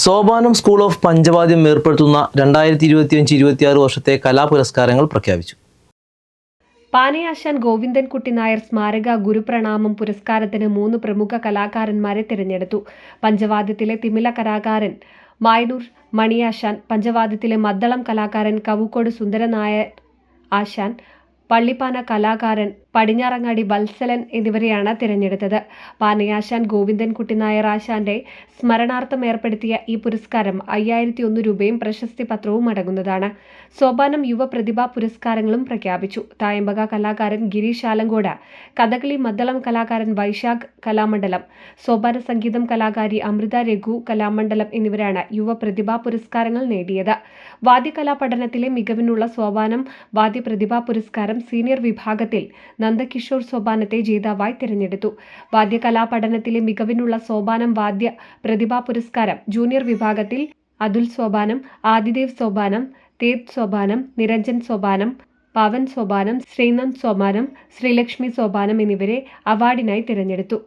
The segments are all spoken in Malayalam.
സോപാനം സ്കൂൾ ഓഫ് പഞ്ചവാദ്യം ഏർപ്പെടുത്തുന്ന 2025-26 വർഷത്തെ കലാപുരസ്കാരങ്ങൾ പ്രഖ്യാപിച്ചു. പാനയാശാൻ ഗോവിന്ദൻകുട്ടി നായർ സ്മാരക ഗുരുപ്രണാമം പുരസ്കാരത്തിന് 3 പ്രമുഖ കലാകാരന്മാരെ തിരഞ്ഞെടുത്തു. പഞ്ചവാദ്യത്തിലെ തിമില കലാകാരൻ മായനൂർ മണിയാശാൻ, പഞ്ചവാദ്യത്തിലെ മദ്ദളം കലാകാരൻ കവുക്കോട് സുന്ദരനായർ ആശാൻ, പള്ളിപ്പാന കലാകാരൻ പടിഞ്ഞാറങ്ങാടി വത്സലൻ എന്നിവരെയാണ് തിരഞ്ഞെടുത്തത്. പാനയാശാൻ ഗോവിന്ദൻകുട്ടി നായർ ആശാന്റെ സ്മരണാർത്ഥം ഏർപ്പെടുത്തിയ ഈ പുരസ്കാരം 5001 രൂപയും പ്രശസ്തി പത്രവും അടങ്ങുന്നതാണ്. സോപാനം യുവ പ്രതിഭാ പുരസ്കാരങ്ങളും പ്രഖ്യാപിച്ചു. തായമ്പക കലാകാരൻ ഗിരീഷ് ആലങ്കോട്, കഥകളി മദ്ദളം കലാകാരൻ വൈശാഖ് കലാമണ്ഡലം, സോപാന സംഗീതം കലാകാരി അമൃത രഘു കലാമണ്ഡലം എന്നിവരാണ് യുവ പ്രതിഭാ പുരസ്കാരങ്ങൾ നേടിയത്. വാദ്യകലാ പഠനത്തിലെ മികവിനുള്ള സോപാനം വാദ്യ പ്രതിഭാ പുരസ്കാരം സീനിയർ വിഭാഗത്തിൽ നന്ദകിഷോർ സോപാനത്തെ ജേതാവായി തിരഞ്ഞെടുത്തു. വാദ്യകലാ പഠനത്തിലെ മികവിനുള്ള സോപാനം വാദ്യ പ്രതിഭാ പുരസ്കാരം ജൂനിയർ വിഭാഗത്തിൽ അതുൽ സോപാനം, ആദിദേവ് സോപാനം, തേജ് സോപാനം, നിരഞ്ജൻ സോപാനം, പവൻ സോപാനം, ശ്രീനന്ദ് സോപാനം, ശ്രീലക്ഷ്മി സോപാനം എന്നിവരെ അവാർഡിനായി തിരഞ്ഞെടുത്തു.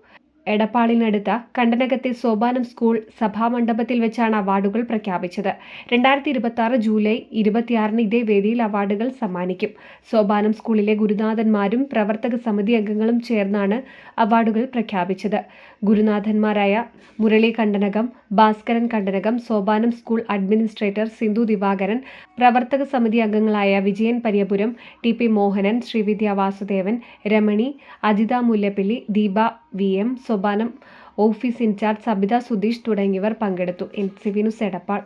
എടപ്പാളിനടുത്ത കണ്ടനകത്തെ സോപാനം സ്കൂൾ സഭാമണ്ഡപത്തിൽ വെച്ചാണ് അവാർഡുകൾ പ്രഖ്യാപിച്ചത്. 2026 ജൂലൈ 26 ഇതേ വേദിയിൽ അവാർഡുകൾ സമ്മാനിക്കും. സോപാനം സ്കൂളിലെ ഗുരുനാഥന്മാരും പ്രവർത്തക സമിതി അംഗങ്ങളും ചേർന്നാണ് അവാർഡുകൾ പ്രഖ്യാപിച്ചത്. ഗുരുനാഥന്മാരായ മുരളി കണ്ടനകം, ഭാസ്കരൻ കണ്ടനകം, സോപാനം സ്കൂൾ അഡ്മിനിസ്ട്രേറ്റർ സിന്ധു ദിവാകരൻ, പ്രവർത്തക സമിതി അംഗങ്ങളായ Vijayan Pariyapuram, T P. Mohanan, Sreevidya Vasudevan, Ramani, Ajitha Mullappally, Deepa VM, Sopanam office in charge Sabitha Sudheesh തുടങ്ങിയവർ പങ്കെടുത്തു. NCV news Edappal.